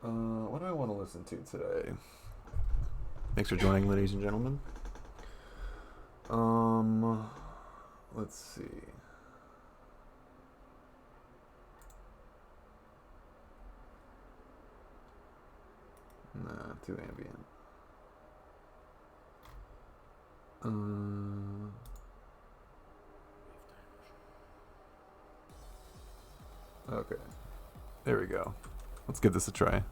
What do I want to listen to today? Thanks for joining, ladies and gentlemen. Let's see. Nah, too ambient. Okay. There we go. Let's give this a try.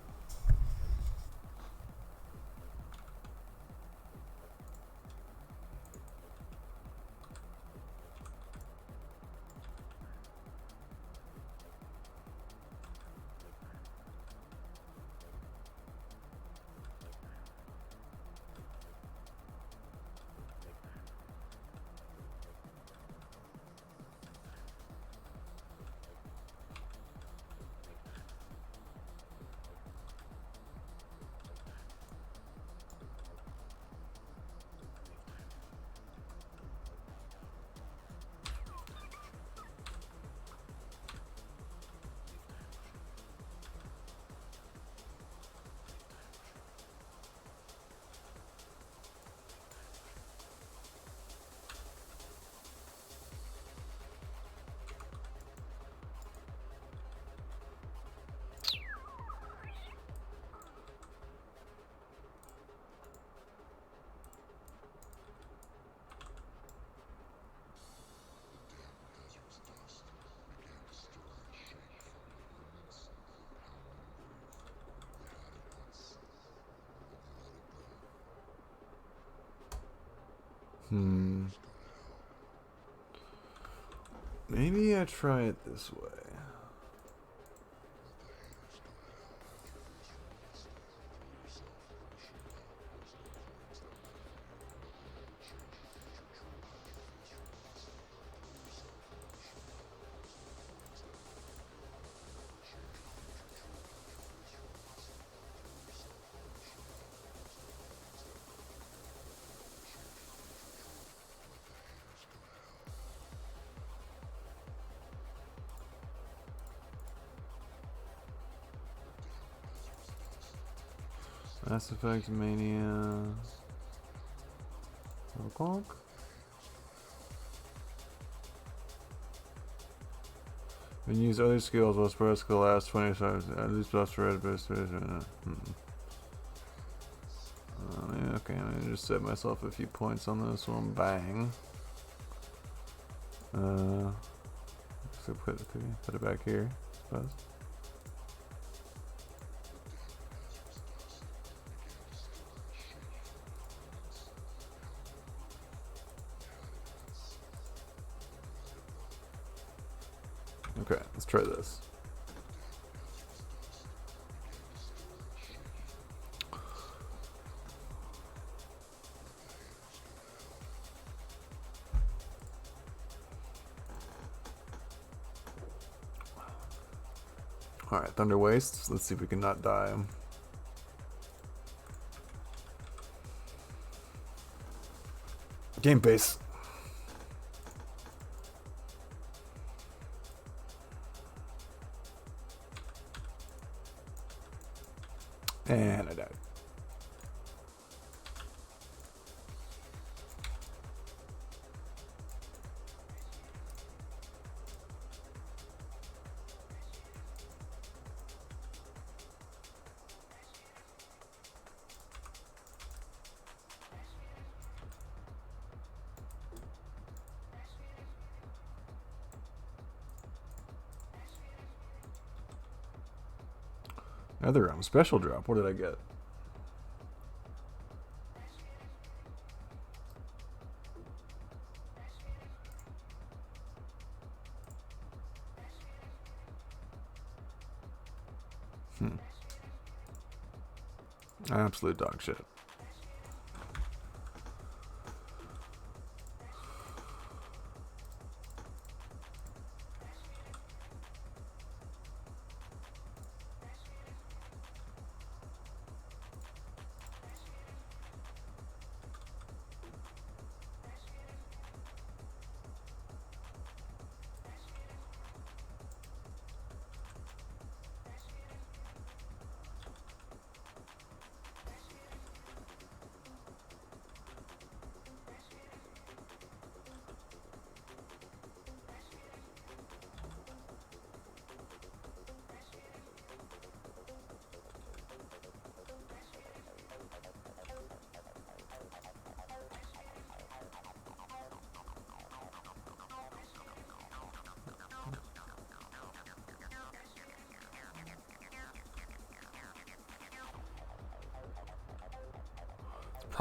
Maybe I try it this way. Mass Effect Mania. Conk. When you use other skills, will press the last 20 times. At least plus red best. Okay, I'm gonna just set myself a few points on this one. Bang. So put it back here, I suppose. Okay, let's try this. Alright, Thunder Wastes. Let's see if we can not die. Game base. And I died. Another special drop. What did I get? Absolute dog shit.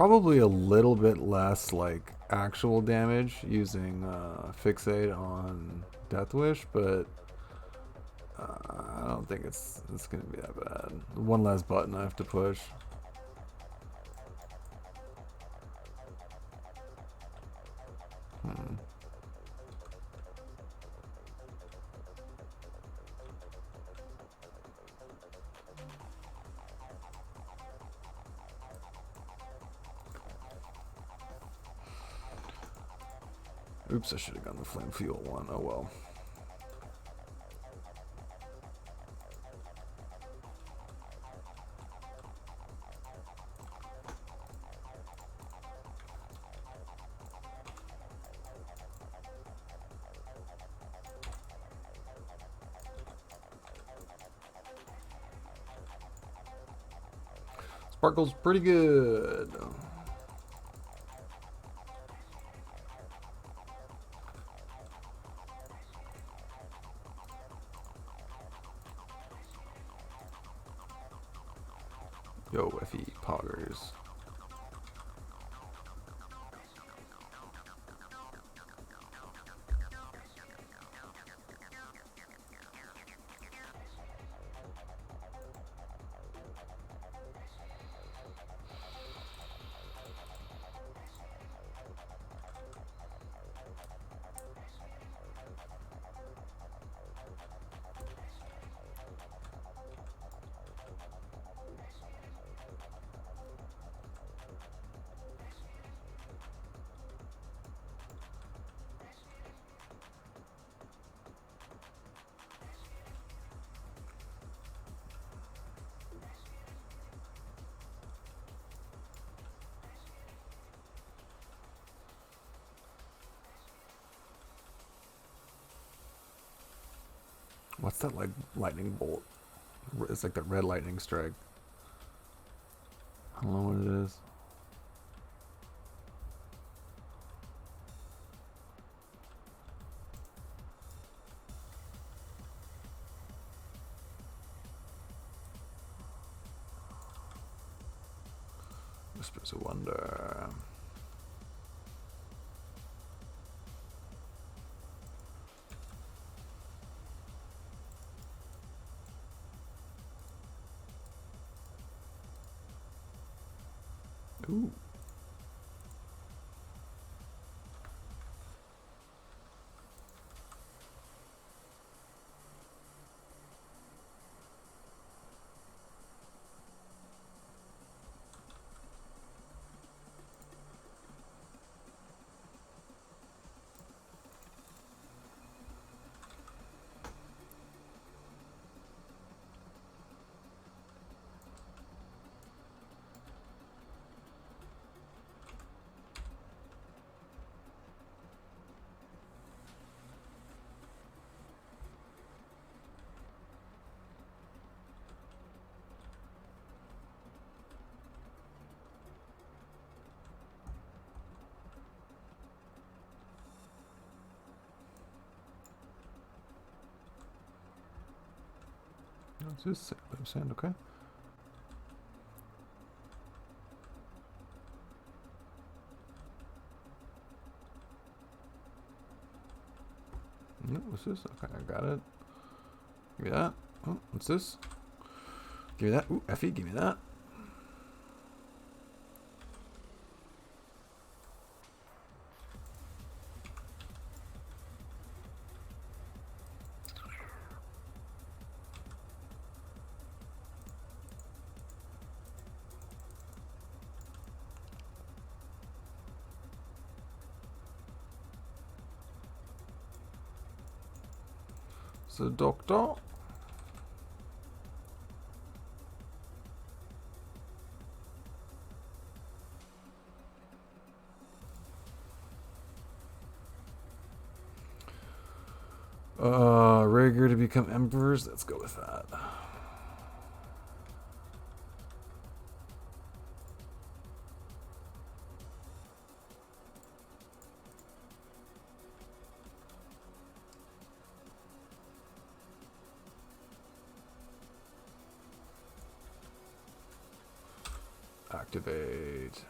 probably a little bit less like actual damage using Fixate on Death Wish, but I don't think it's gonna be that bad. One last button I have to push. Oops, I should have gone the flame fuel one. Oh well. Sparkle's pretty good. Yo, FE poggers. What's that like lightning bolt? It's like that red lightning strike. I don't know what it is. Whispers of Wonder. Ooh. What's this? Sand, okay. No, what's this? Okay, I got it. Give me that. Oh, what's this? Give me that. Ooh, FE, give me that. So, doctor. Rhaegar to become emperors. Let's go with that. Activate.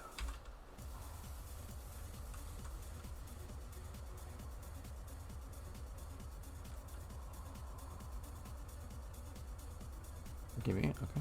me? Okay.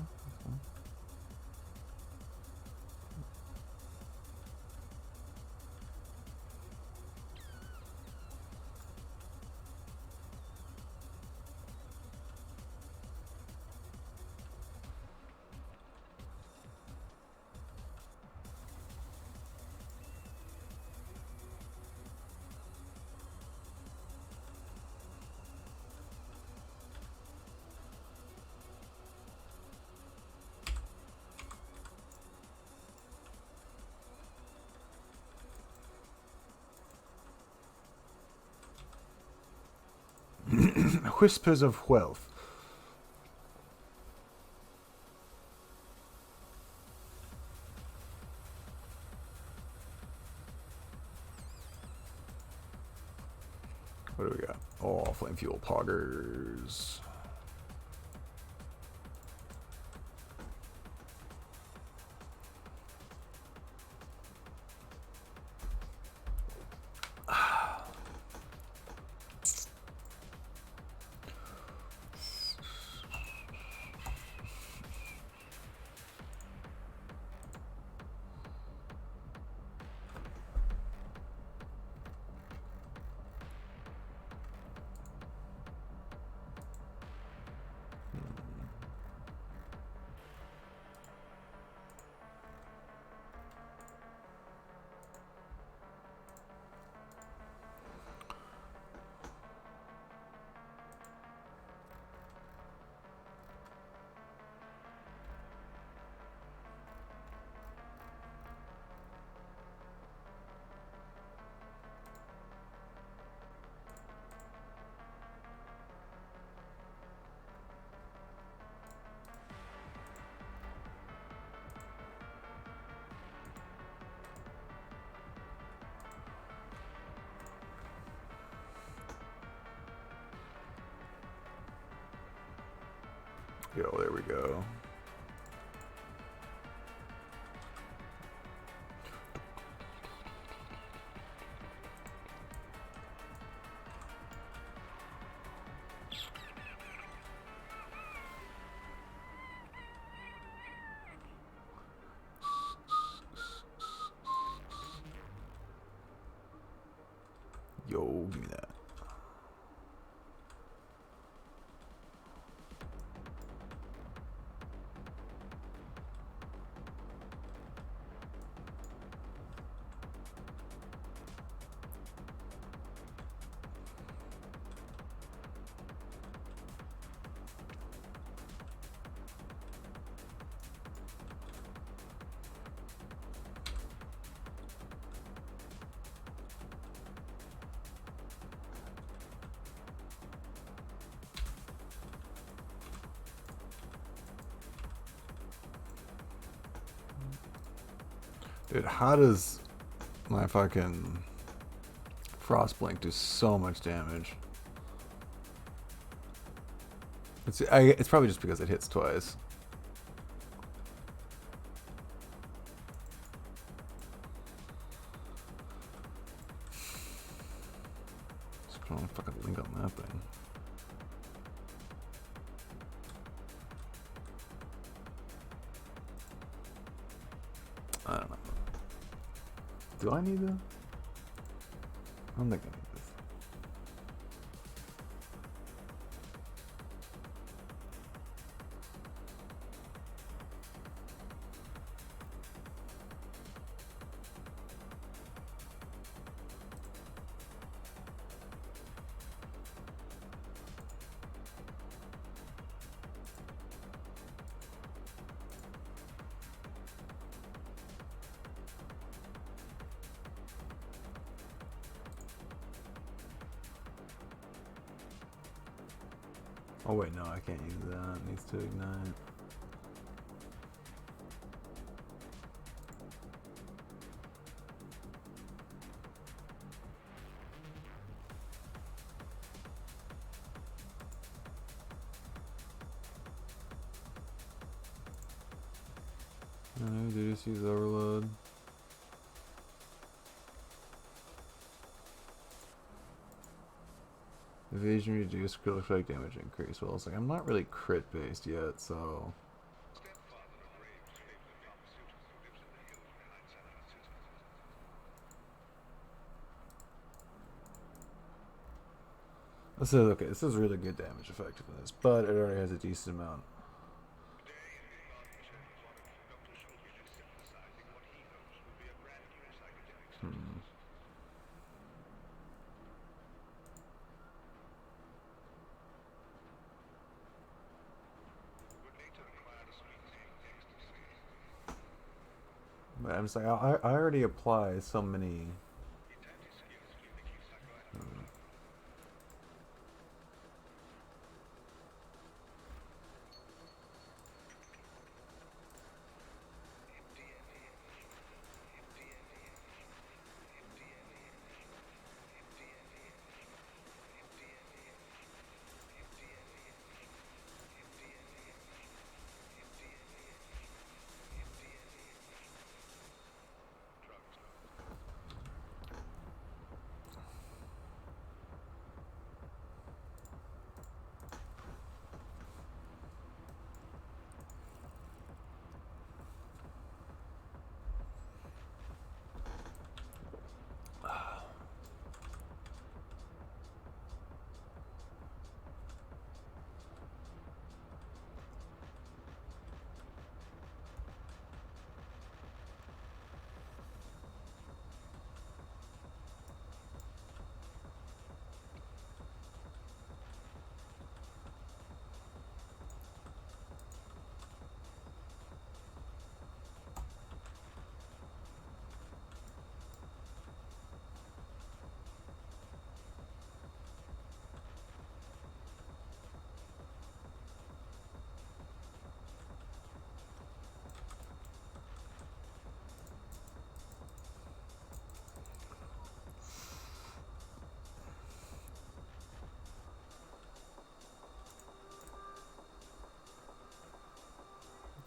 Whispers of wealth. What do we got? Oh, flame fuel poggers. Yo, there we go. Yo, give me that. Dude, how does my fucking Frostblink do so much damage? It's probably just because it hits twice. Just trying to fucking link on that thing. I don't know. Do I need that? I don't think I need this. Oh wait, no, I can't use that. It needs to ignite. No, they just use overload. Evasion reduced, critical strike damage increase. Well, it's like I'm not really crit based yet, so. This is okay. This is really good damage effectiveness, but it already has a decent amount. Hmm. But I'm just like I already apply so many. Hmm.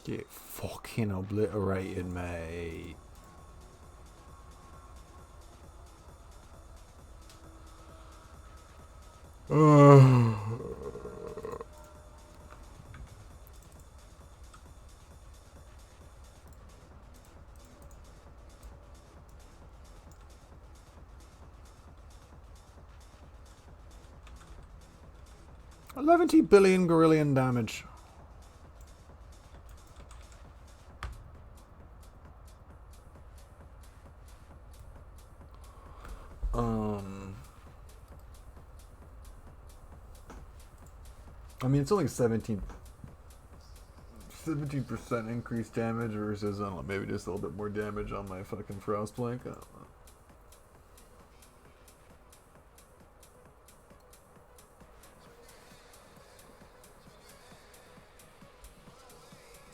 Get fucking obliterated, mate. Uh, 11 billion gorillion damage. I mean, it's only 17% increased damage versus, I don't know, maybe just a little bit more damage on my fucking Frostblank. I don't know.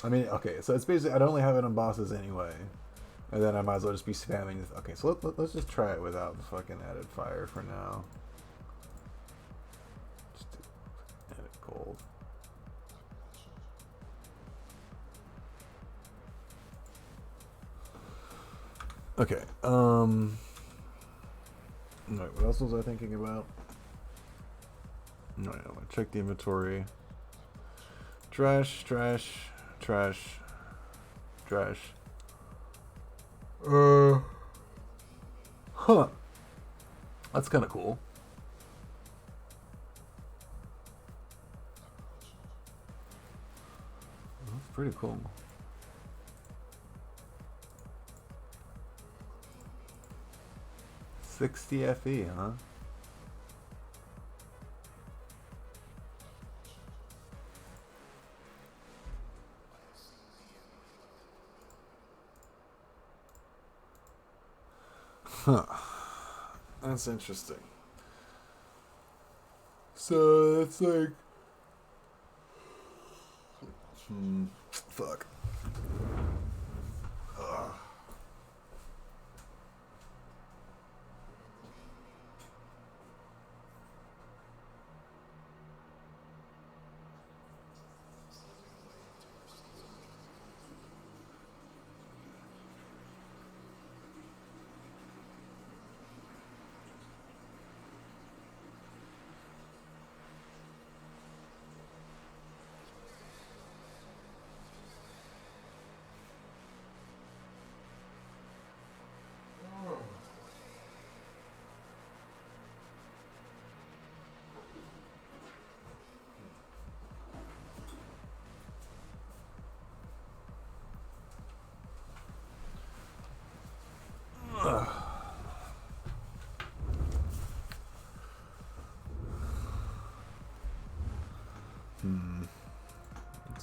I mean, okay, so it's basically, I'd only have it on bosses anyway. And then I might as well just be spamming this. Okay, so let's just try it without the fucking added fire for now. Just add it cold. Okay, wait, what else was I thinking about? No, I check the inventory. Trash, trash, trash, trash. Huh. That's kind of cool. That's pretty cool. $60 FE, huh? Huh. That's interesting. So that's like, fuck. Ugh.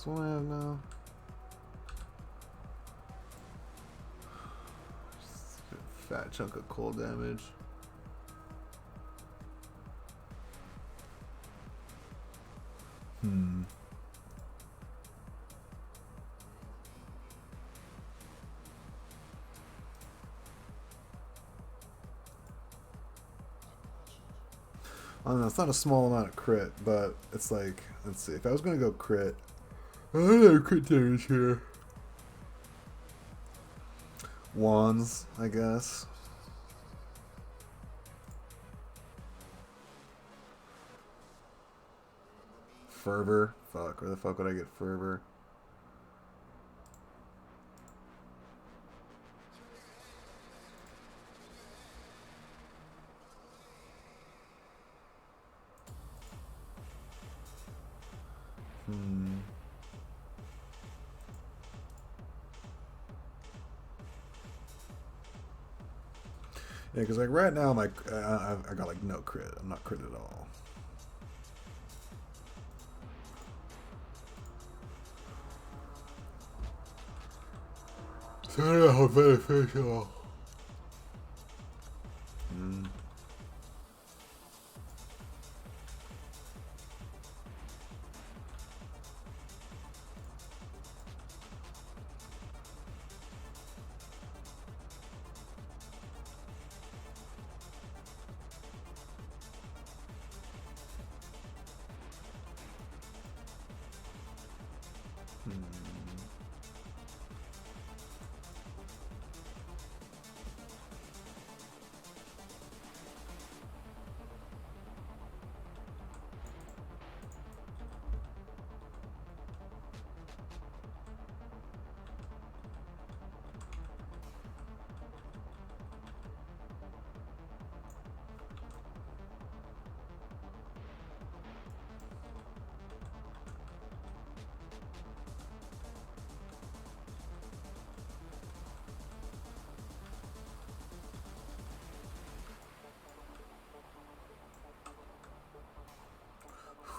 So what do I have now? Just a fat chunk of cold damage. I don't know, it's not a small amount of crit, but it's like, let's see, if I was going to go crit, I don't have crit damage here. Wands, I guess. Fervor. Fuck, where the fuck would I get fervor? Yeah, because like right now, I got like no crit. I'm not crit at all. So I don't know how beneficial.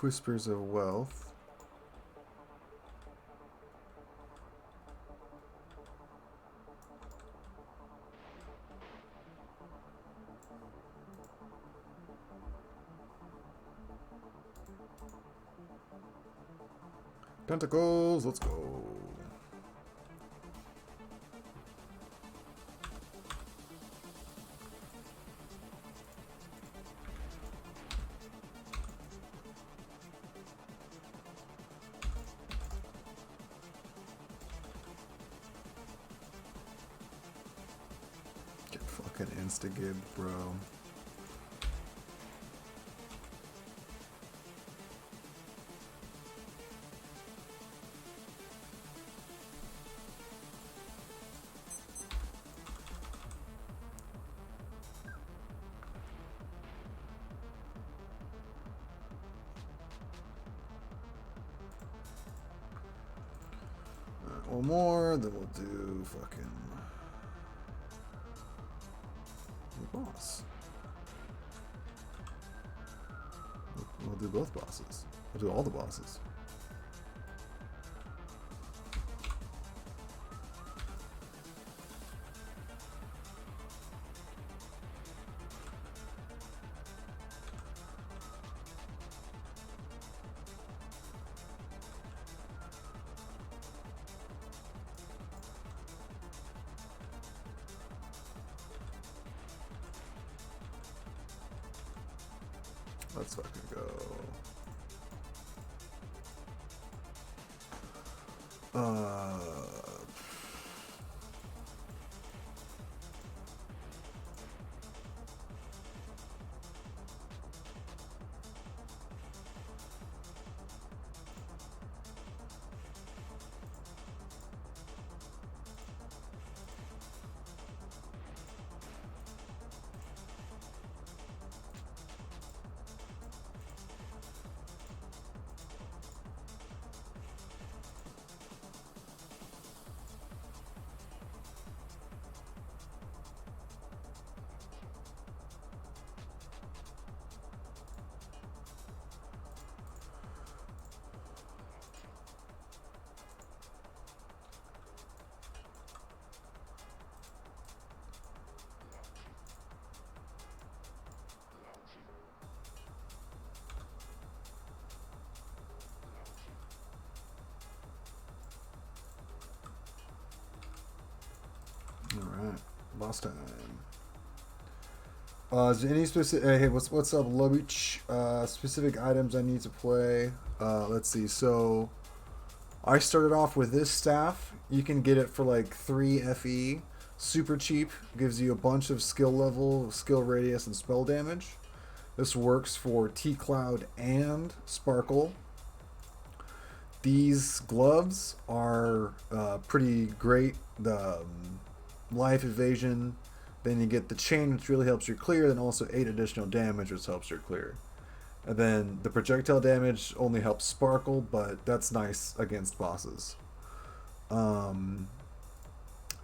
Whispers of Wealth. Tentacles, let's go. Get fucking insta-gib, bro. One more, then we'll do fucking the boss. We'll do both bosses. We'll do all the bosses. Let's fucking go. Boss time. Is there any specific? Hey, what's up, Lubich? Specific items I need to play. Let's see. So I started off with this staff. You can get it for like 3 FE. Super cheap. Gives you a bunch of skill level, skill radius, and spell damage. This works for T-Cloud and Sparkle. These gloves are pretty great. The life evasion. Then you get the chain, which really helps you clear. Then also 8 additional damage, which helps you clear. And then the projectile damage only helps Sparkle, but that's nice against bosses. Um,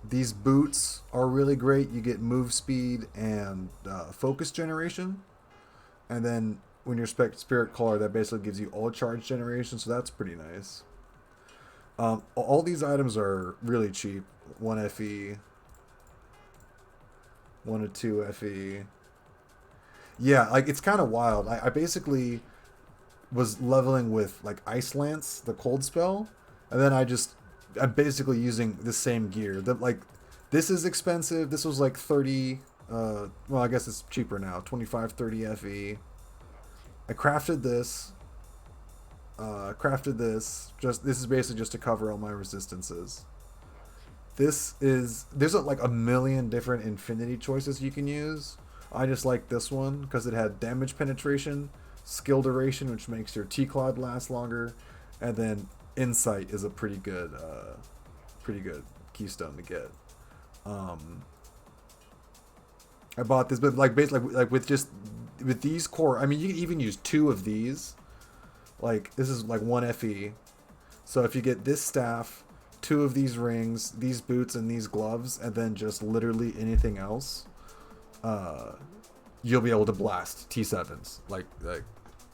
these boots are really great. You get move speed and focus generation. And then when you're Spirit Caller, that basically gives you all charge generation, so that's pretty nice. All these items are really cheap. 1 FE, 1 to 2 FE. Yeah, like it's kind of wild. I basically was leveling with like Ice Lance, the cold spell, and then I'm basically using the same gear. This is expensive. This was like 30. Well, I guess it's cheaper now. 25, 30 FE. I crafted this. Crafted this. This is basically just to cover all my resistances. There's like a million different infinity choices you can use. I just like this one because it had damage penetration, skill duration, which makes your T-Cloud last longer, and then insight is a pretty good keystone to get. Um, I bought this, but like basically like with these core, I mean you can even use 2 of these. Like this is like 1 FE. So if you get this staff, 2 of these rings, these boots, and these gloves, and then just literally anything else, uh, you'll be able to blast T7s. Like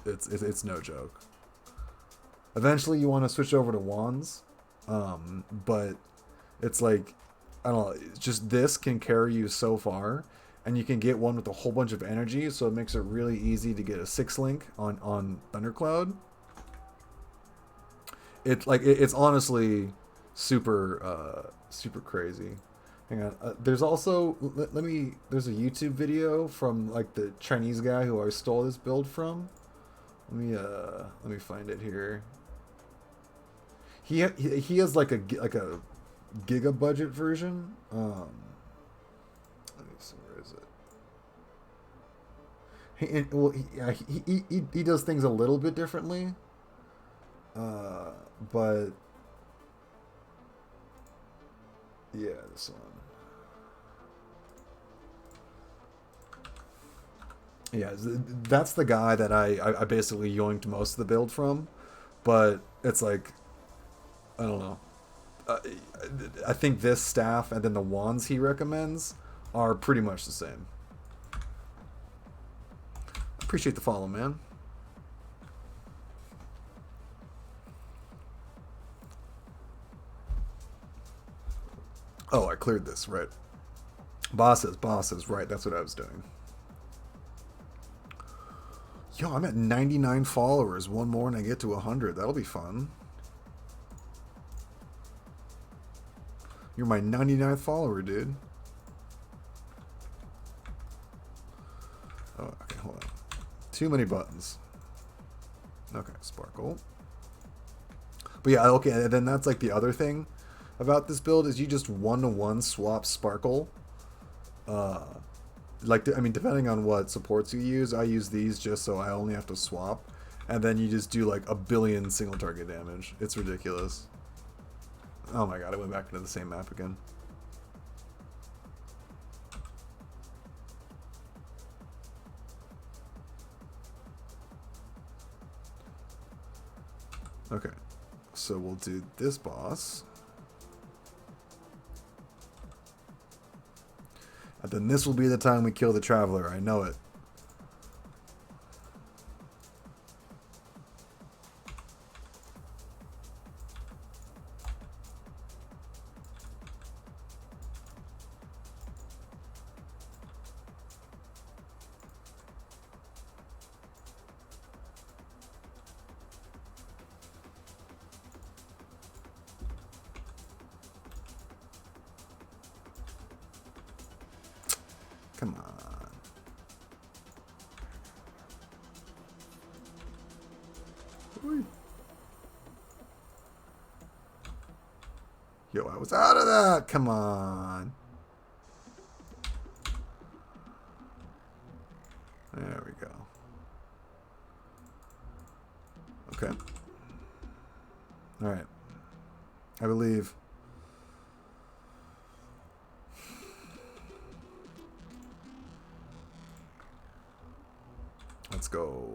it's no joke. Eventually, you want to switch over to wands, but it's like I don't know. It's just this can carry you so far, and you can get one with a whole bunch of energy, so it makes it really easy to get a 6 link on Thundercloud. It's honestly super crazy. Hang on. There's also there's a YouTube video from like the Chinese guy who I stole this build from. Let me find it here. He has like a giga budget version. Let me see, where is it? Yeah, he does things a little bit differently. But yeah, this one. Yeah, that's the guy that I basically yoinked most of the build from, but it's like I don't know. Uh, I think this staff and then the wands he recommends are pretty much the same. Appreciate the follow, man. Oh, I cleared this, right. Bosses, right, that's what I was doing. Yo, I'm at 99 followers. One more and I get to 100. That'll be fun. You're my 99th follower, dude. Oh, okay, hold on. Too many buttons. Okay, Sparkle. But yeah, okay, and then that's like the other thing about this build is you just 1-to-1 swap Sparkle. I mean, depending on what supports you use, I use these just so I only have to swap. And then you just do like a billion single target damage. It's ridiculous. Oh my god, I went back into the same map again. Okay, so we'll do this boss. And then this will be the time we kill the Traveler, I know it. Come on. Ooh. Yo, I was out of that. Come on. There we go. Okay. All right. I believe. Let's go.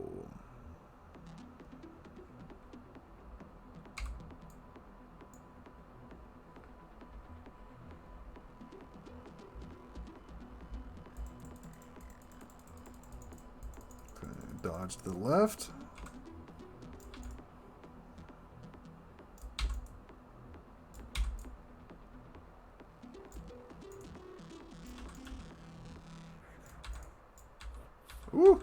Okay, dodge to the left. Woo!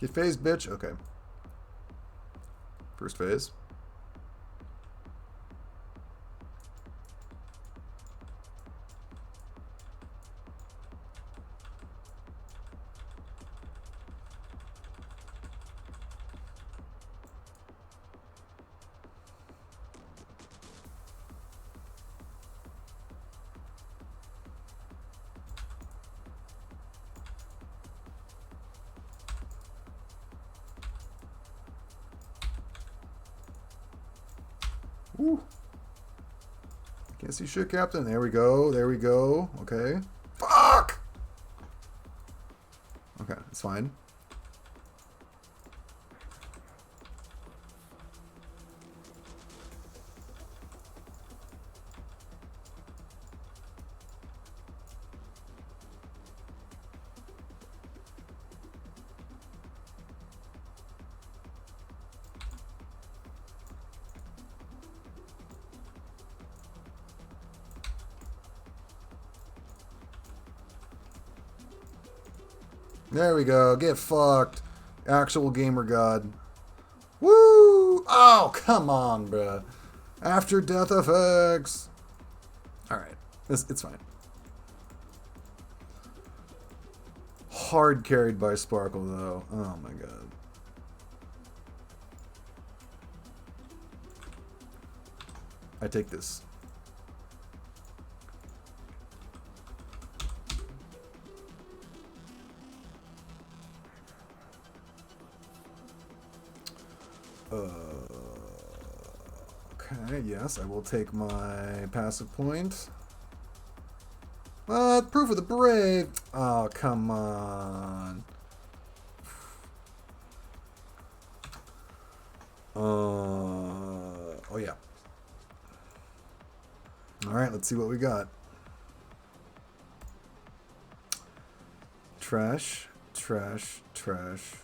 Get phased, bitch. Okay. First phase. Woo. Can't see shit, Captain. There we go. There we go. Okay. Fuck! Okay, it's fine. There we go. Get fucked. Actual gamer god. Woo! Oh, come on, bruh. After death effects. Alright. It's fine. Hard carried by Sparkle, though. Oh, my god. I take this. Okay, yes, I will take my passive point. Proof of the brave. Oh, come on. Oh, yeah. Alright, let's see what we got. Trash, trash, trash.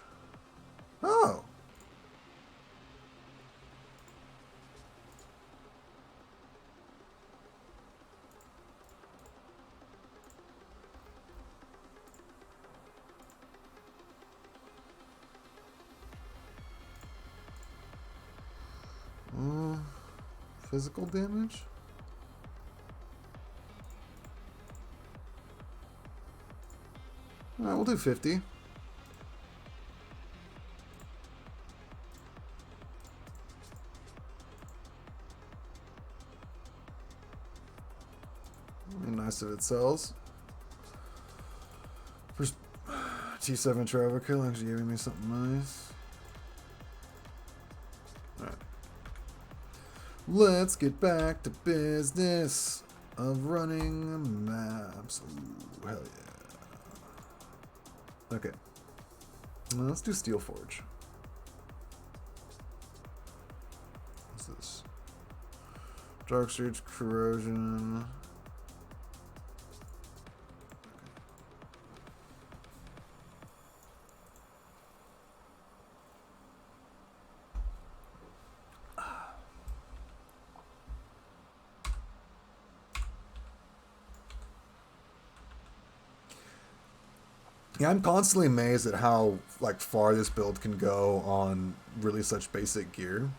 Oh! Physical damage? Alright, we'll do 50. Nice if it sells. First T7 travel kill actually giving me something nice. Alright. Let's get back to business of running maps. Ooh, hell yeah. Okay. Now let's do Steel Forge. What's this? Dark Surge, Corrosion. Yeah, I'm constantly amazed at how far this build can go on really such basic gear.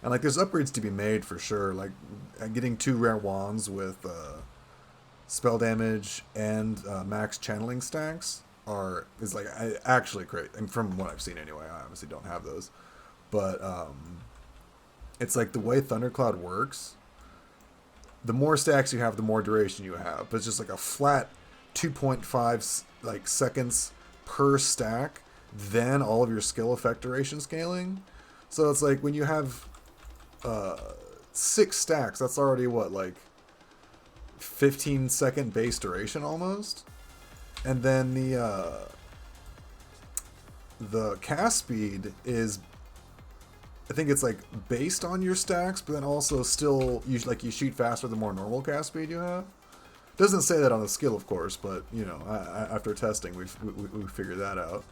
And like, there's upgrades to be made for sure. Like, getting 2 rare wands with spell damage and max channeling stacks is like actually great. And from what I've seen anyway, I obviously don't have those, but it's like the way Thundercloud works. The more stacks you have, the more duration you have. But it's just like a flat 2.5 like seconds per stack. Then all of your skill effect duration scaling. So it's like when you have 6 stacks, that's already what, like 15-second base duration almost. And then the cast speed is, I think it's like based on your stacks, but then also still you shoot faster the more normal cast speed you have. Doesn't say that on the skill, of course, but you know, after testing, we figured that out.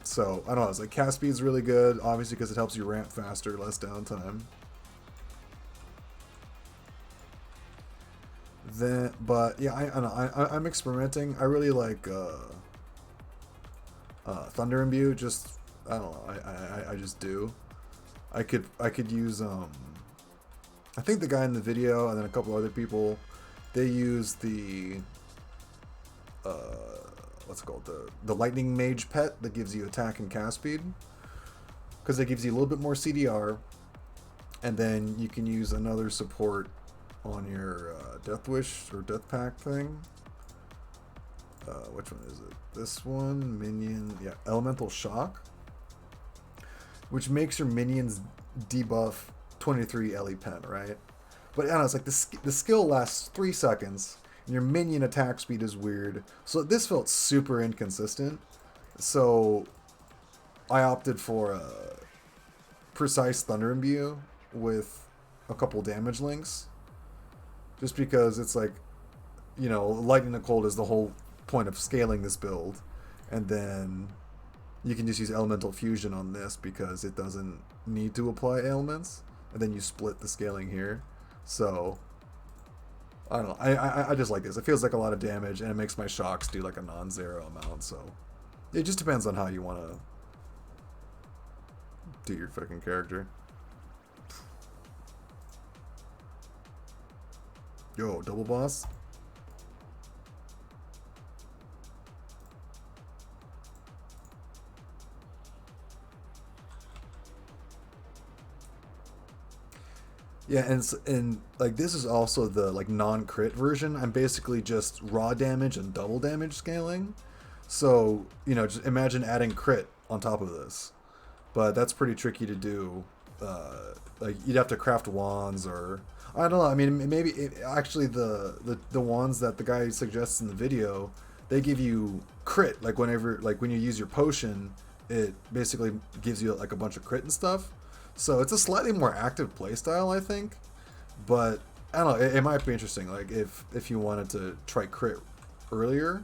So I don't know. It's like cast speed's really good, obviously, because it helps you ramp faster, less downtime. Then, but yeah, I don't know. I'm experimenting. I really like Thunder Imbue. Just I don't know. I just do. I could use I think the guy in the video and then a couple other people, they use the what's it called, the lightning mage pet that gives you attack and cast speed, because it gives you a little bit more CDR, and then you can use another support on your Death Wish or Death Pack thing. Which one is it? This one, minion, yeah, Elemental Shock, which makes your minions debuff 23 LE pen, right? But I don't know, it's like the skill lasts 3 seconds, and your minion attack speed is weird. So this felt super inconsistent. So I opted for a precise Thunder Imbue with a couple damage links, just because it's like, you know, Lightning the Cold is the whole point of scaling this build, and then you can just use Elemental Fusion on this because it doesn't need to apply ailments, and then you split the scaling here. So I don't know. I just like this. It feels like a lot of damage, and it makes my shocks do like a non-zero amount. So it just depends on how you want to do your fucking character. Yo, double boss. Yeah, and like this is also the like non-crit version. I'm basically just raw damage and double damage scaling. So, you know, just imagine adding crit on top of this. But that's pretty tricky to do. Like you'd have to craft wands, or I don't know. I mean, maybe actually the wands that the guy suggests in the video, they give you crit. Like whenever, like when you use your potion, it basically gives you like a bunch of crit and stuff. So it's a slightly more active playstyle, I think. But I don't know. It might be interesting. Like if you wanted to try crit earlier,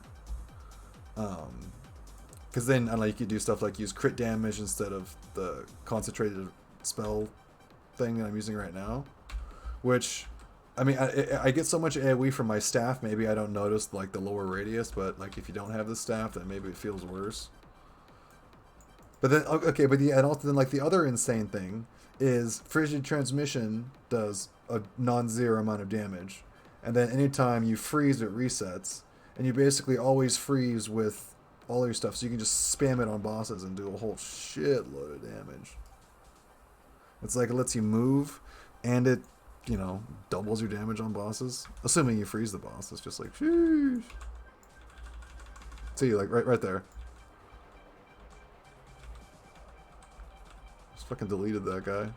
because then I don't know, you could do stuff like use crit damage instead of the concentrated spell thing that I'm using right now. Which, I mean, I get so much AoE from my staff. Maybe I don't notice like the lower radius, but like if you don't have the staff, then maybe it feels worse. But then, okay, but and also then like the other insane thing is Frigid Transmission does a non-zero amount of damage, and then anytime you freeze, it resets, and you basically always freeze with all your stuff, so you can just spam it on bosses and do a whole shitload of damage. It's like it lets you move, and it, you know, doubles your damage on bosses, assuming you freeze the boss. It's just like, sheesh. See, like right there. Fucking deleted that guy.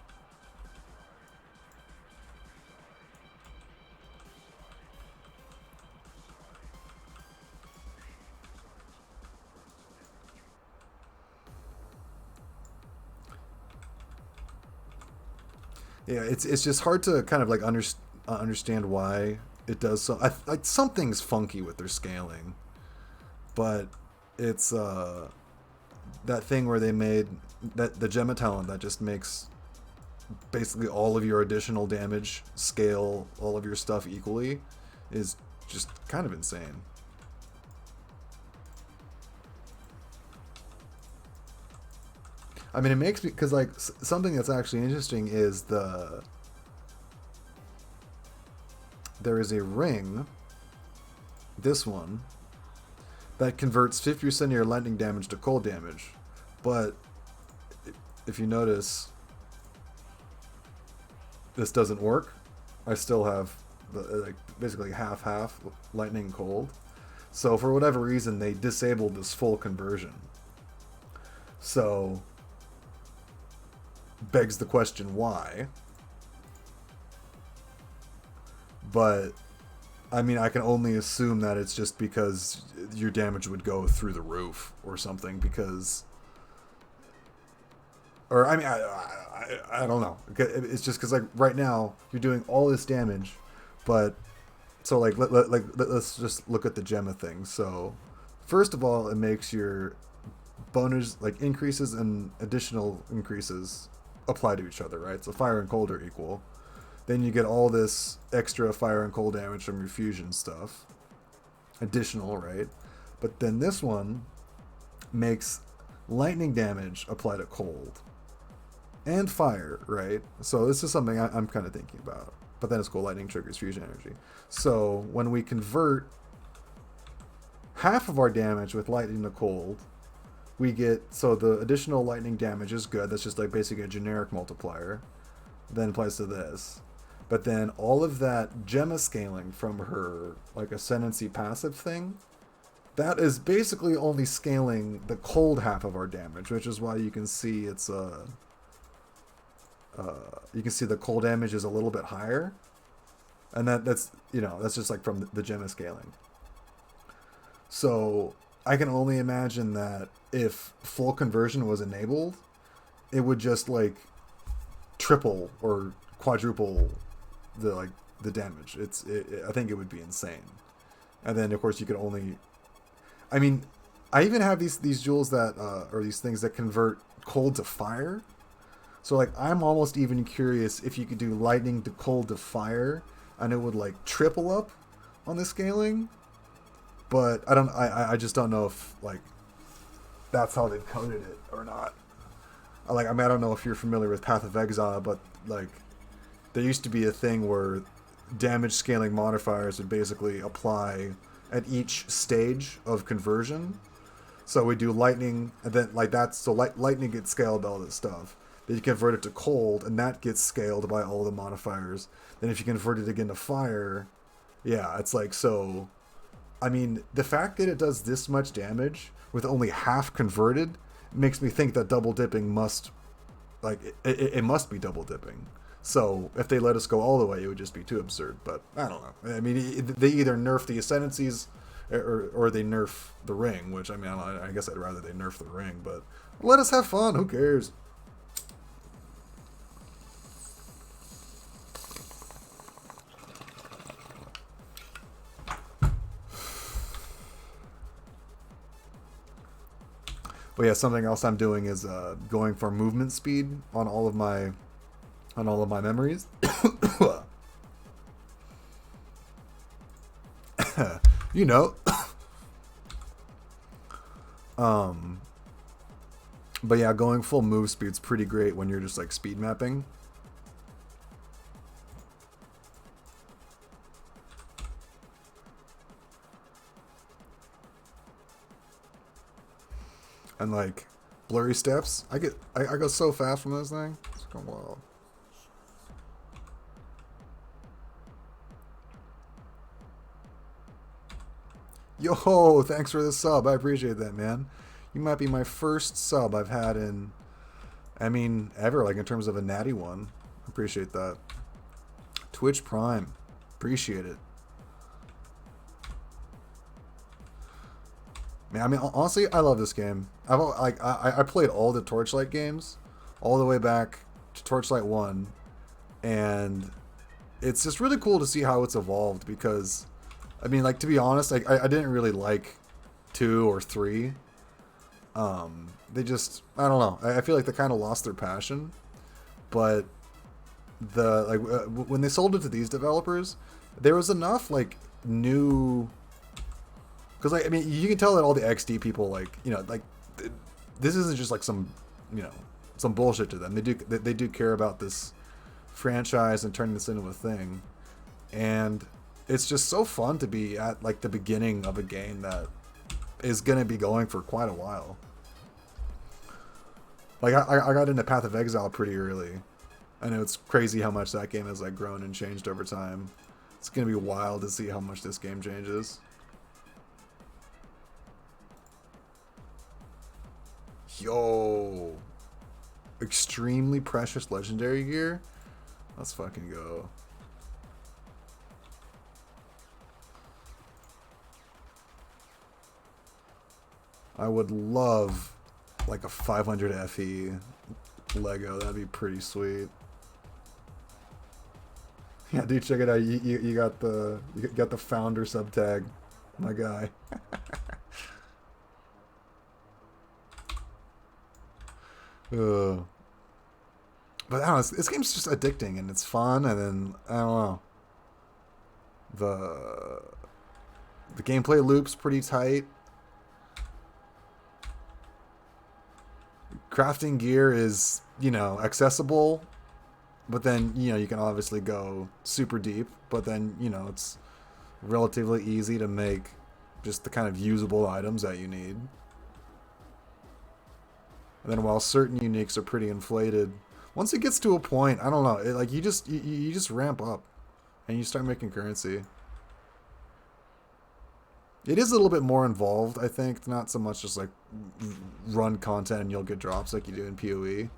Yeah, it's just hard to kind of like understand why it does so. Like something's funky with their scaling, but it's that thing where they made that the gemma talent that just makes basically all of your additional damage scale all of your stuff equally is just kind of insane. I mean, it makes me, because like something that's actually interesting is there is a ring, this one, that converts 50% of your lightning damage to cold damage. But if you notice, this doesn't work. I still have like basically half lightning and cold. So for whatever reason, they disabled this full conversion. So begs the question why. But I mean, I can only assume that it's just because your damage would go through the roof or something. Because, or I mean, I don't know. It's just because like right now you're doing all this damage, but so like let's just look at the gemma thing. So first of all, it makes your bonus like increases and additional increases apply to each other, right? So fire and cold are equal. Then you get all this extra fire and cold damage from your fusion stuff. Additional, right? But then this one makes lightning damage apply to cold. And fire, right? So this is something I'm kind of thinking about. But then it's cool, lightning triggers fusion energy. So when we convert half of our damage with lightning to cold, we get, so the additional lightning damage is good. That's just like basically a generic multiplier. Then applies to this. But then all of that gemma scaling from her like ascendancy passive thing, that is basically only scaling the cold half of our damage, which is why you can see it's you can see the cold damage is a little bit higher, and that's that's just like from the gemma scaling. So I can only imagine that if full conversion was enabled, it would just like triple or quadruple the damage. I think it would be insane. And then of course you could only, I mean, I even have these jewels that or these things that convert cold to fire. So like I'm almost even curious if you could do lightning to cold to fire and it would like triple up on the scaling. But I just don't know if like that's how they've coded it or not. Like I mean I don't know if you're familiar with Path of Exile, but like there used to be a thing where damage scaling modifiers would basically apply at each stage of conversion. So we do lightning, and then like that's so lightning gets scaled by all this stuff. Then you convert it to cold, and that gets scaled by all the modifiers. Then if you convert it again to fire, yeah, it's like so. I mean, the fact that it does this much damage with only half converted makes me think that double dipping must, like, it must be double dipping. So if they let us go all the way, it would just be too absurd. But I don't know. I mean, they either nerf the ascendancies or they nerf the ring, which I mean, I guess I'd rather they nerf the ring. But let us have fun. Who cares? But yeah, something else I'm doing is going for movement speed on all of my memories. You know. But yeah, going full move speed's pretty great when you're just like speed mapping. And like blurry steps, I go so fast from this thing. It's going wild. Yo, thanks for the sub. I appreciate that, man. You might be my first sub I've had in, I mean, ever, like in terms of a natty one. Appreciate that. Twitch Prime. Appreciate it. Man, I mean, honestly, I love this game. I played all the Torchlight games, all the way back to Torchlight 1, and it's just really cool to see how it's evolved because, I mean, like, to be honest, I didn't really like 2 or 3. They just, I don't know. I feel like they kind of lost their passion, but when they sold it to these developers, there was enough, like, new... Because, like, I mean, you can tell that all the XD people, like, you know, like, this isn't just, like, some, you know, some bullshit to them. They do care about this franchise and turning this into a thing, and it's just so fun to be at like the beginning of a game that is gonna be going for quite a while. Like I got into Path of Exile pretty early. I know it's crazy how much that game has like grown and changed over time. It's gonna be wild to see how much this game changes. Yo, extremely precious legendary gear. Let's fucking go. I would love like a 500 FE Lego. That'd be pretty sweet. Yeah, dude, check it out. You got the founder subtag, my guy. But I don't know, this game's just addicting and it's fun, and then I don't know. The gameplay loop's pretty tight. Crafting gear is, you know, accessible, but then, you know, you can obviously go super deep, but then, you know, it's relatively easy to make just the kind of usable items that you need. And then while certain uniques are pretty inflated, once it gets to a point, I don't know, like you just ramp up and you start making currency. It is a little bit more involved, I think. It's not so much just like run content and you'll get drops like you do in PoE.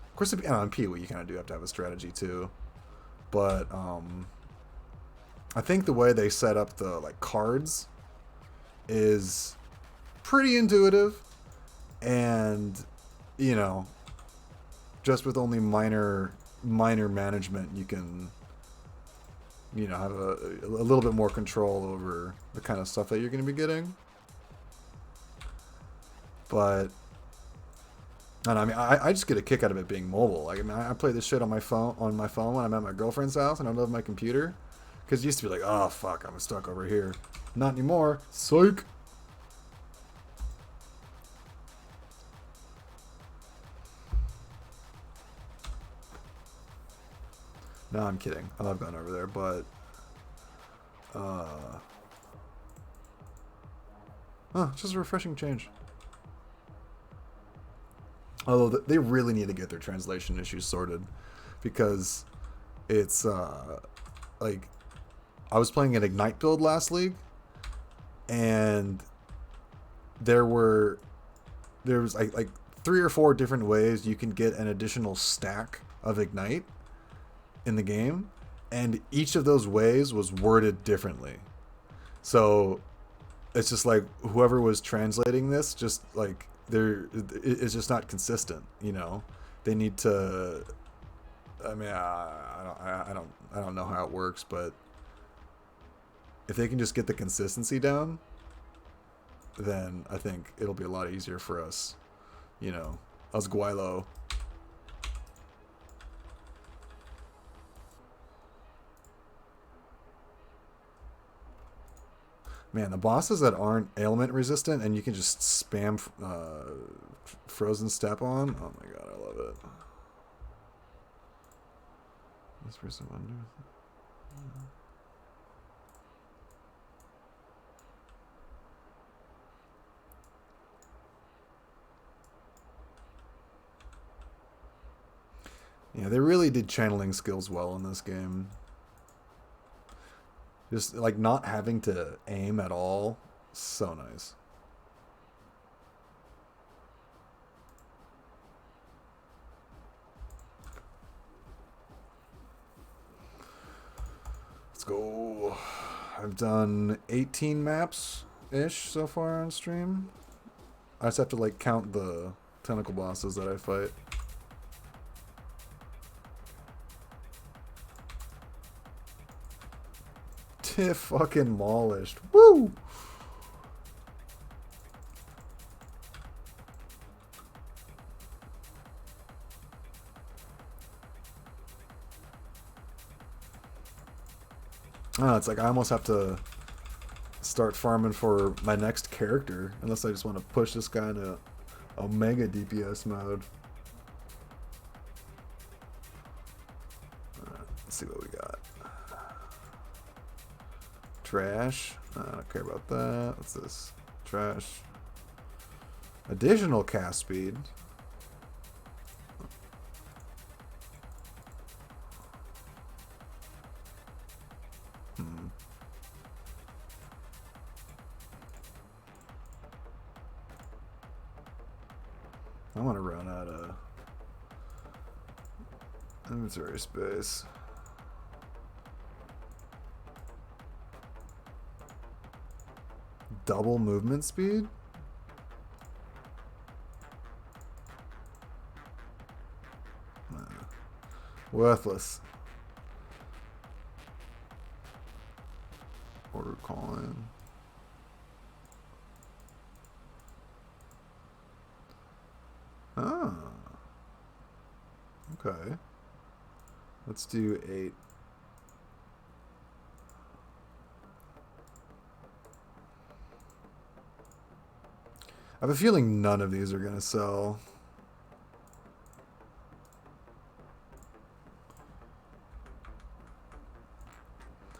Of course, in PoE you kind of do have to have a strategy too. But I think the way they set up the like cards is pretty intuitive, and you know, just with only minor management, you can, you know, have a little bit more control over the kind of stuff that you're going to be getting. But I mean, I just get a kick out of it being mobile. Like, I mean, I play this shit on my phone when I'm at my girlfriend's house and I love my computer, because it used to be like, oh fuck, I'm stuck over here. Not anymore. Psych. No, I'm kidding. I love going over there, but it's just a refreshing change. Although they really need to get their translation issues sorted, because it's like I was playing an Ignite build last league, and there was like 3 or 4 different ways you can get an additional stack of Ignite in the game, and each of those ways was worded differently. So it's just like whoever was translating this, just like it's just not consistent, you know. They need to, I mean, I don't know how it works, but if they can just get the consistency down, then I think it'll be a lot easier for us, you know, us Guaylo. Man, the bosses that aren't ailment resistant and you can just spam frozen step on. Oh my god, I love it. This person wonder. Yeah, they really did channeling skills well in this game. Just like not having to aim at all, so nice. Let's go. I've done 18 maps-ish so far on stream. I just have to like count the tentacle bosses that I fight. Fucking demolished. Woo! Oh, it's like I almost have to start farming for my next character, unless I just want to push this guy into Omega DPS mode. see what we got. Trash. I don't care about that. What's this? Trash. Additional cast speed. I want to run out of inventory space. Double movement speed? Worthless. Order calling. Ah. Okay. Let's do 8. I have a feeling none of these are going to sell.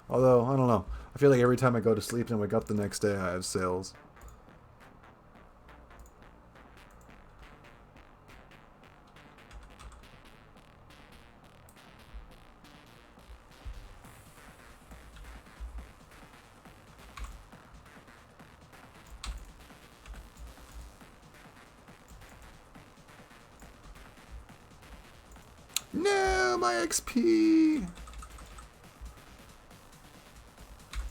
Although, I don't know. I feel like every time I go to sleep and wake up the next day, I have sales. No, my XP!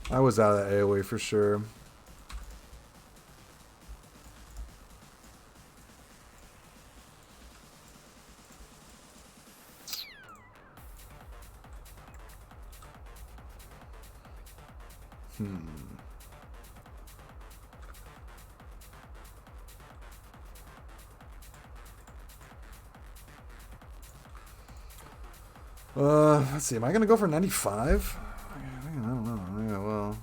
I was out of that AoE for sure. Let's see. Am I gonna go for 95? I don't know. Yeah, well.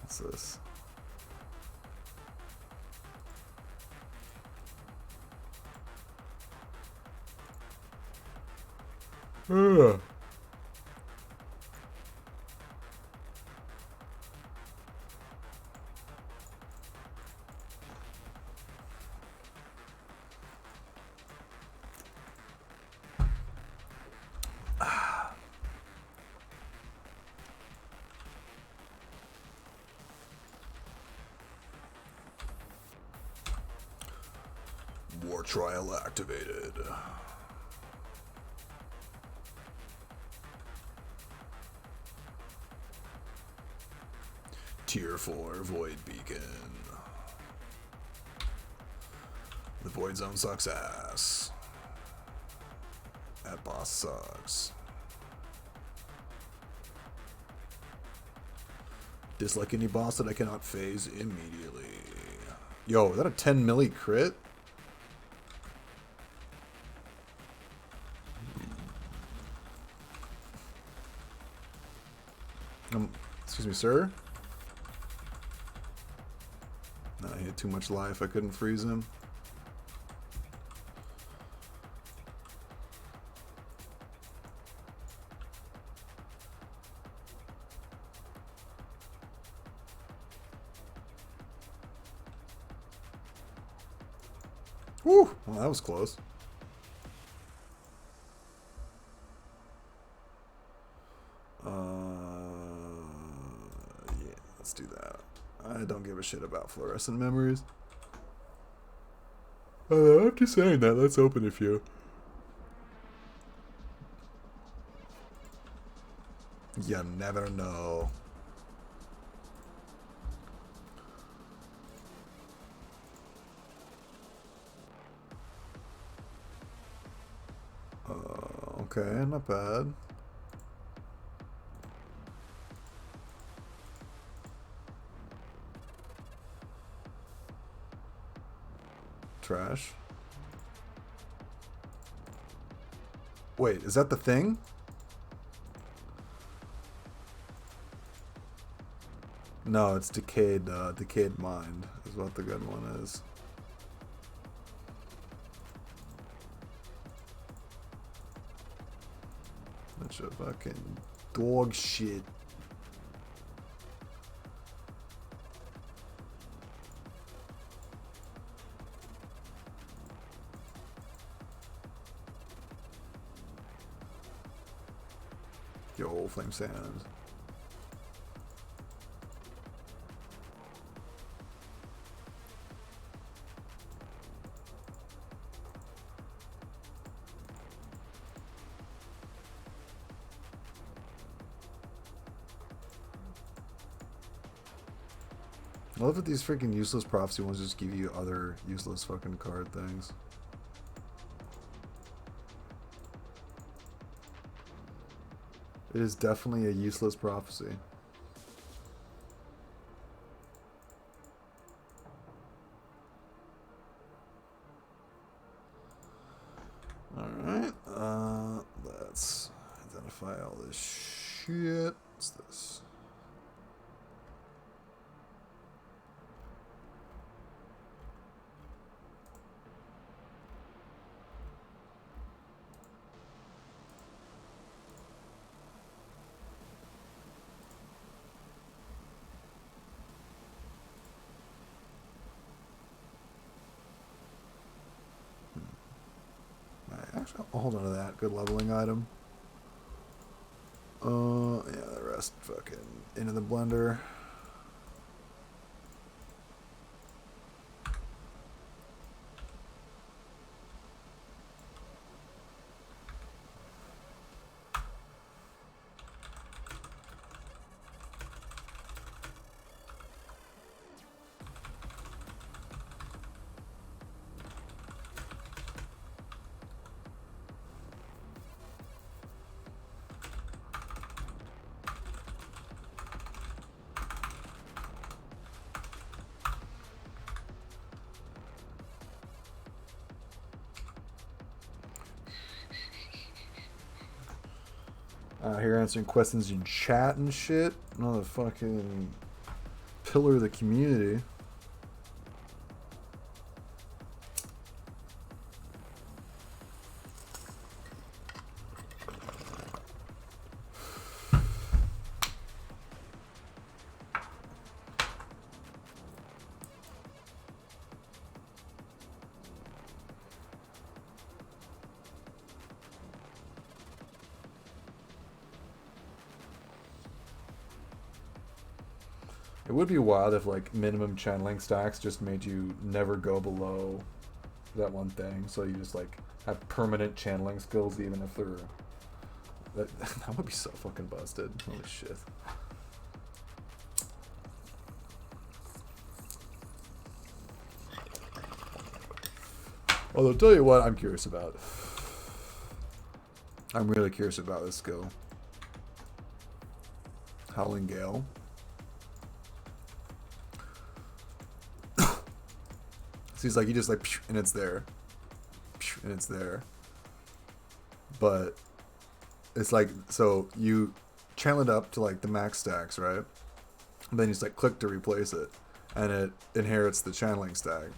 What's this? Ugh. War trial activated. Tier 4 Void Beacon. The Void Zone sucks ass. That boss sucks. Dislike any boss that I cannot phase immediately. Yo, is that a 10 milli crit? Excuse me, sir? No, he had too much life. I couldn't freeze him. Woo! Well, that was close. Yeah, let's do that. I don't give a shit about fluorescent memories. I'm just saying that. Let's open a few. You never know. Okay, not bad. Trash. Wait, is that the thing? No, it's decayed. Decayed mind is what the good one is. Bunch of fucking dog shit. Yo, flame sands. I love that these freaking useless prophecy ones just give you other useless fucking card things. It is definitely a useless prophecy. Alright, let's identify all this shit. What's this? Actually, I'll hold on to that. Good leveling item. Yeah, the rest fucking into the blender. Here answering questions in chat and shit. Another fucking pillar of the community. It would be wild if like minimum channeling stacks just made you never go below that one thing, so you just like have permanent channeling skills even if they're that would be so fucking busted. Holy shit. Although, tell you what I'm curious about. I'm really curious about this skill. Howling Gale. So he's like, you just like, and it's there. And it's there. But it's like, so you channel it up to like the max stacks, right? And then you just like click to replace it. And it inherits the channeling stack.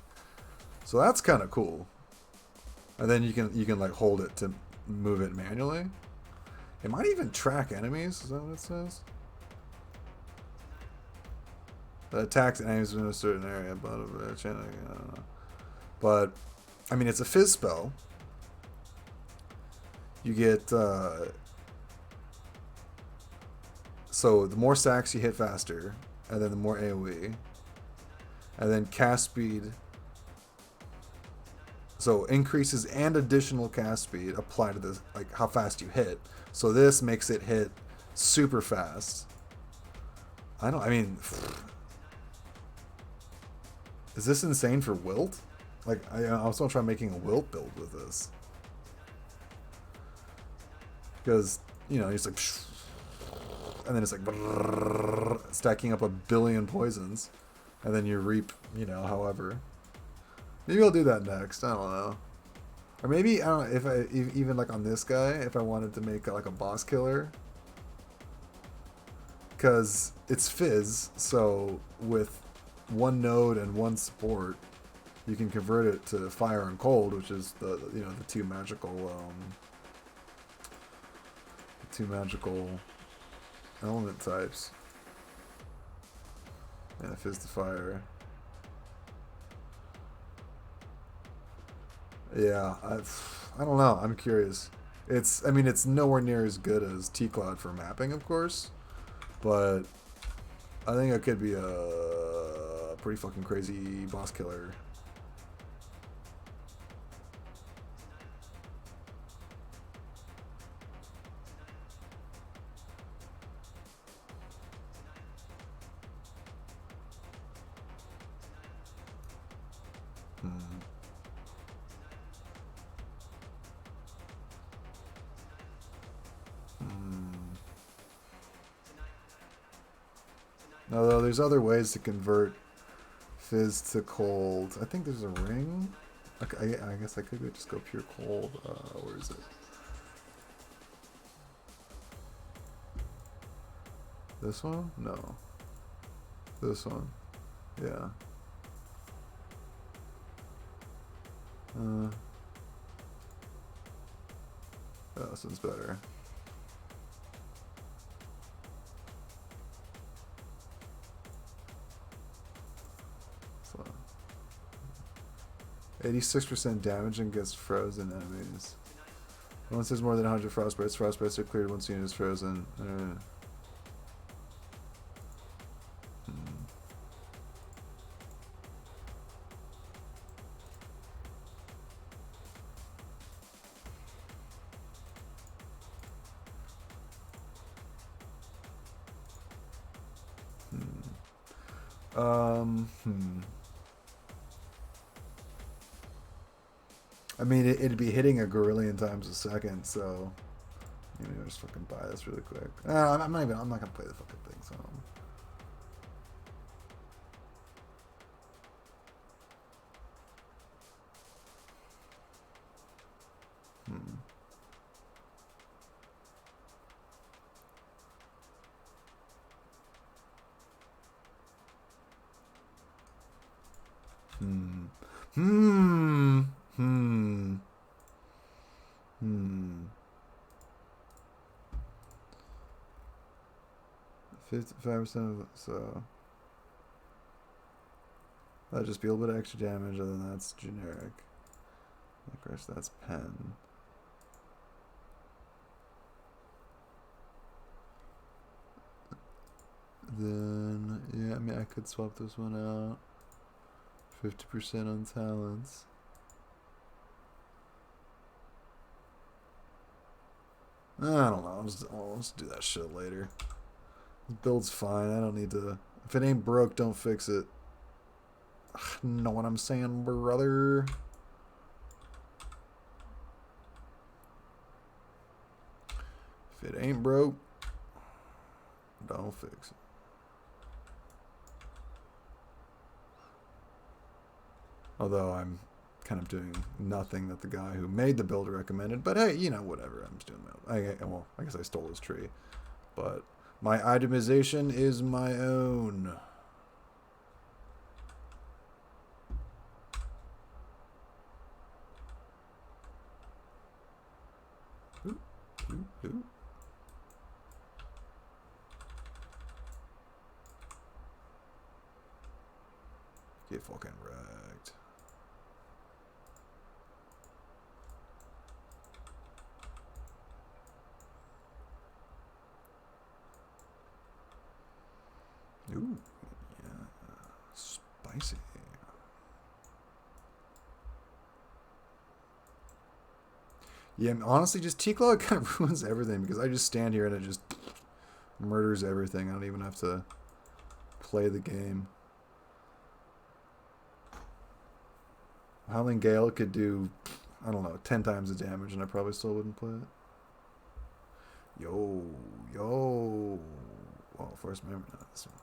So that's kind of cool. And then you can like hold it to move it manually. It might even track enemies. Is that what it says? That attacks enemies in a certain area, but channeling, I don't know. But I mean, it's a fizz spell. You get so the more stacks you hit faster, and then the more AoE, and then cast speed. So increases and additional cast speed apply to this, like how fast you hit. So this makes it hit super fast. I mean, is this insane for Wilt? Like, I was gonna try making a Wilt build with this. Because, you know, it's like, and then it's like stacking up a billion poisons, and then you reap, you know, however. Maybe I'll do that next. I don't know. Or maybe, I don't know, if I, even like on this guy, if I wanted to make like a boss killer. Because it's Fizz, so with one node and one support, you can convert it to fire and cold, which is the, you know, the two magical 2 magical element types. And a Fizz to Fire. Yeah, I don't know. I'm curious. I mean, it's nowhere near as good as T-Cloud for mapping, of course. But I think it could be a pretty fucking crazy boss killer. Although there's other ways to convert Fizz to cold. I think there's a ring. I guess I could just go pure cold. Where is it? This one? No. This one. Yeah. Oh, this one's better. So, 86% damage against frozen enemies. Once there's more than 100 frostbites, frostbites are cleared once the unit is frozen. I mean, it'd be hitting a gorillion times a second, so maybe I'll just fucking buy this really quick. I'm not gonna play the fucking thing, so. Hmm. 55% of so that'd just be a little bit of extra damage, other than that's generic. Of course, that's pen. Then yeah, I mean I could swap this one out. 50% on talents. I don't know. I'll just do that shit later. The build's fine. I don't need to. If it ain't broke, don't fix it. Know what I'm saying, brother? If it ain't broke, don't fix it. Although I'm kind of doing nothing that the guy who made the build recommended. But hey, you know, whatever. I'm just doing that. Well, I guess I stole his tree. But my itemization is my own. Ooh. Get fucking wrecked. Ooh, yeah, spicy. Yeah, honestly, just tcloud kind of ruins everything because I just stand here and it just murders everything. I don't even have to play the game. Howling Gale could do, I don't know, 10 times the damage and I probably still wouldn't play it. Yo. Well, first memory, not this one.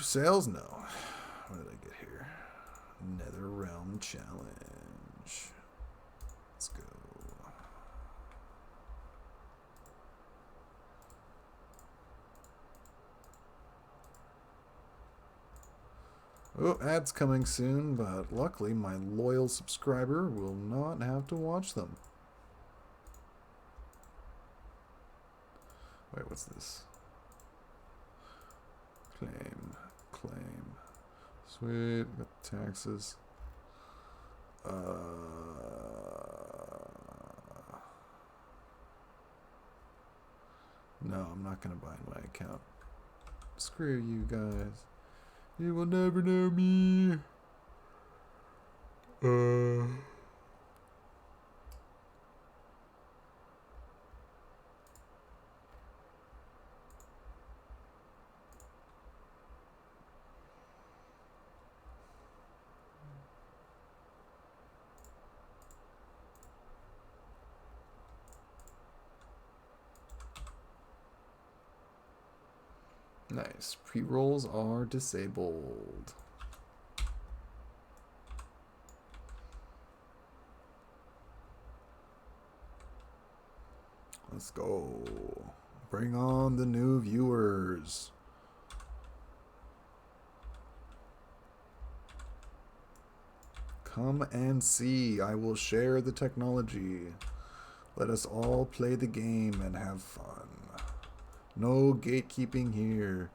Sales? No. What did I get here? Nether Realm Challenge. Let's go. Oh, ads coming soon, but luckily my loyal subscriber will not have to watch them. Wait, what's this? Claim. Sweet, got taxes. No, I'm not gonna buy in my account. Screw you guys. You will never know me. Nice. Pre-rolls are disabled. Let's go. Bring on the new viewers. Come and see. I will share the technology. Let us all play the game and have fun. No gatekeeping here.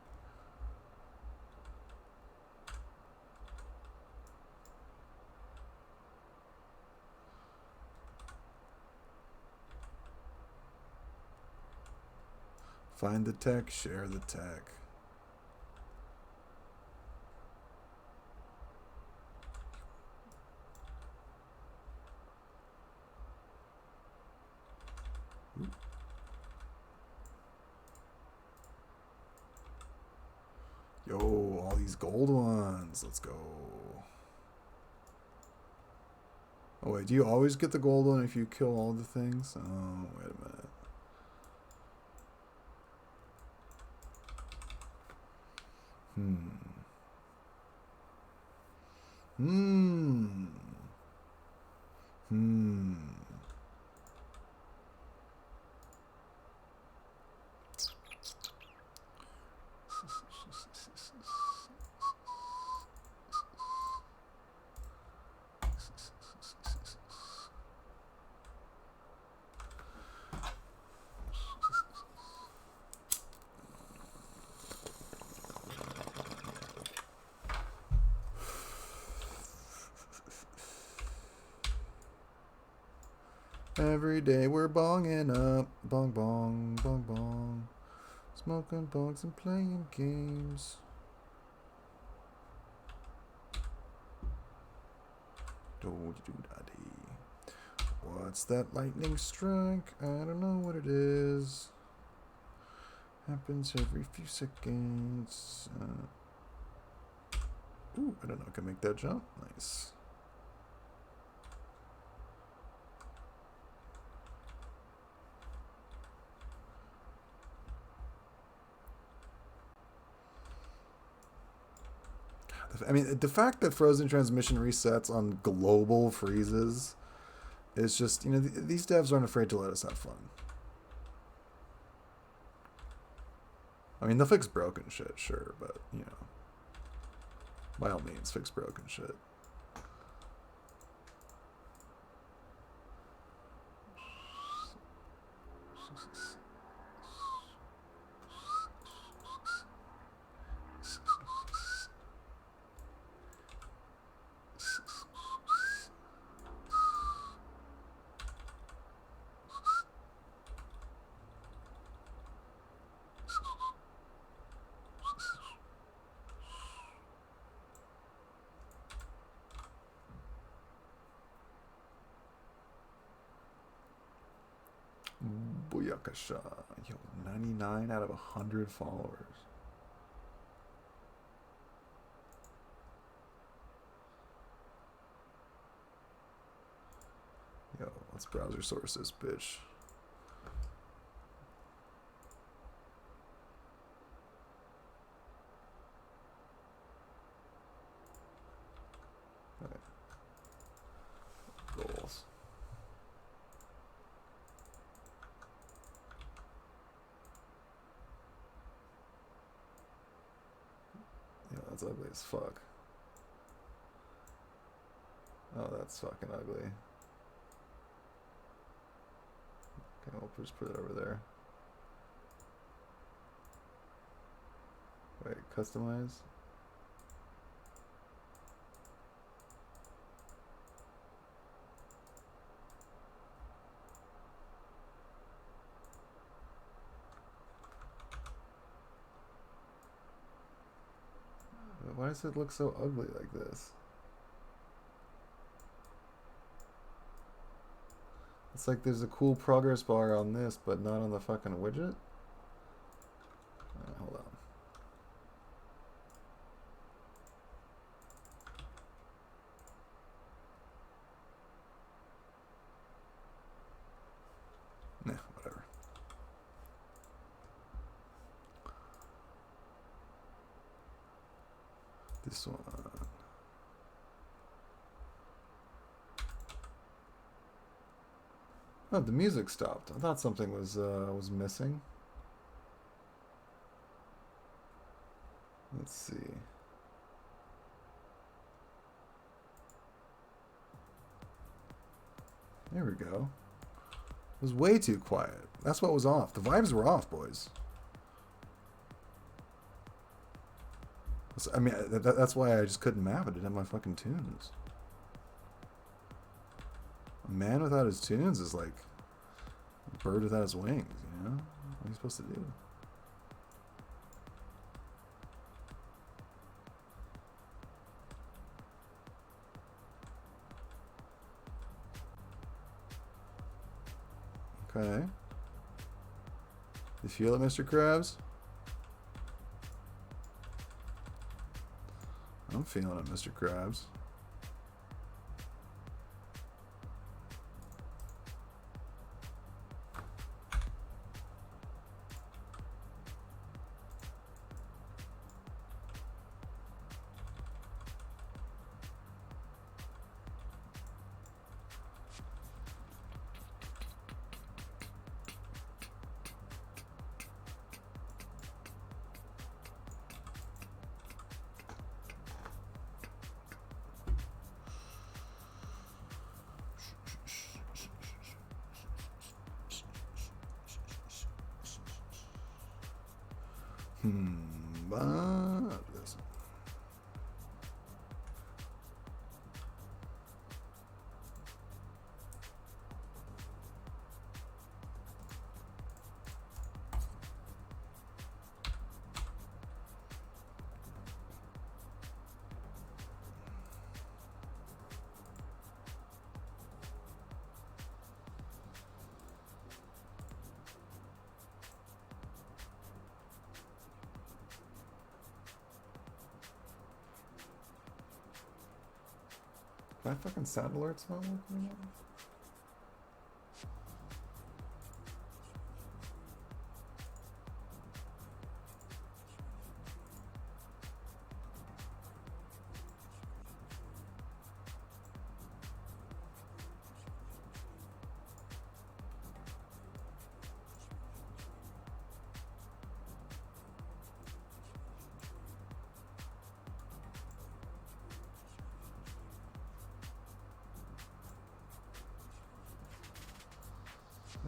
Find the tech, share the tech. Yo, all these gold ones. Let's go. Oh, wait. Do you always get the gold one if you kill all the things? Oh, wait a minute. Every day we're bonging up. Bong, bong, bong, bong. Smoking bongs and playing games. What's that lightning strike? I don't know what it is. Happens every few seconds. Ooh, I don't know. I can make that jump. Nice. I mean, the fact that frozen transmission resets on global freezes is just, you know, these devs aren't afraid to let us have fun. I mean, they'll fix broken shit, sure, but, you know, by all means, fix broken shit. Booyakasha. Yo, 99 out of 100 followers. Yo, let's browser sources, bitch. Right. Goals. Yeah, that's ugly as fuck. Oh, that's fucking ugly. Okay, we'll just put it over there. Wait, customize? Why does it look so ugly like this? It's like there's a cool progress bar on this, but not on the fucking widget. Hold on. Nah, whatever. This one. Oh, the music stopped. I thought something was missing. Let's see. There we go. It was way too quiet. That's what was off. The vibes were off, boys. I mean, that's why I just couldn't map it. I didn't have my fucking tunes. A man without his tunes is like a bird without his wings, you know? What are you supposed to do? Okay. You feel it, Mr. Krabs? I'm feeling it, Mr. Krabs. This. My fucking sound alert's not working anymore?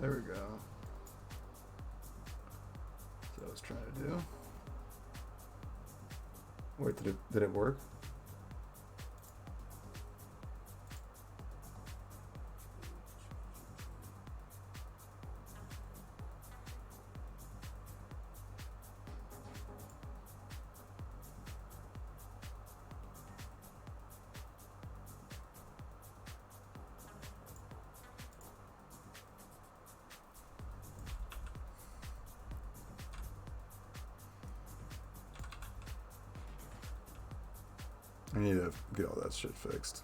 There we go. That's what I was trying to do. Wait, did it work? I need to get all that shit fixed.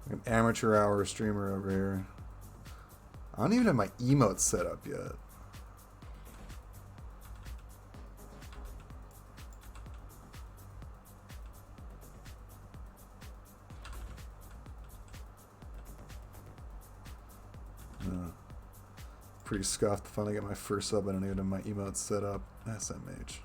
Like an amateur hour streamer over here. I don't even have my emotes set up yet. Pretty scuffed to finally get my first sub. I don't even have my emotes set up. SMH.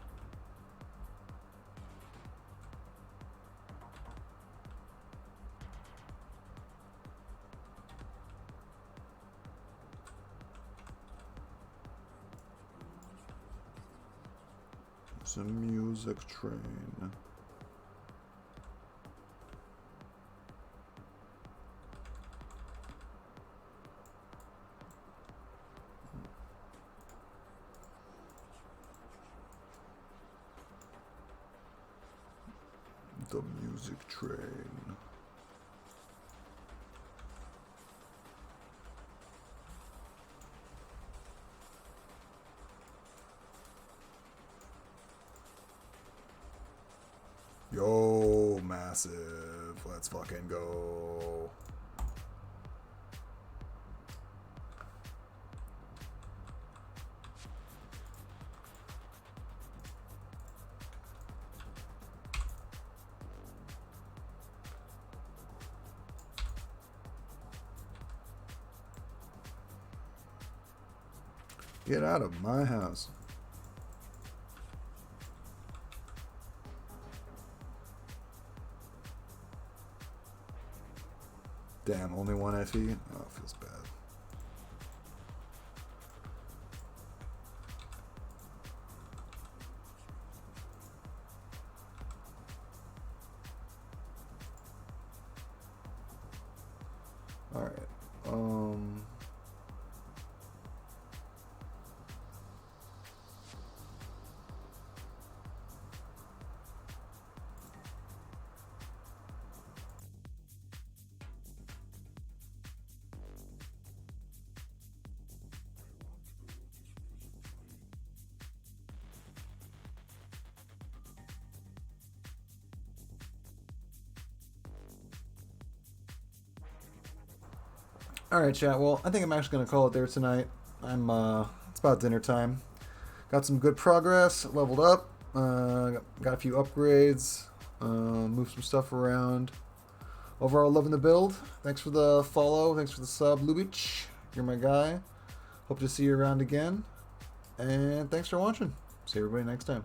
The music train. The music train. Yo, massive. Let's fucking go. Get out of my house. Damn, only one FE? Oh, it feels bad. Alright. All right, chat. Well, I think I'm actually gonna call it there tonight. It's about dinner time. Got some good progress. Leveled up. Got a few upgrades. Moved some stuff around. Overall, loving the build. Thanks for the follow. Thanks for the sub, Lubich. You're my guy. Hope to see you around again. And thanks for watching. See everybody next time.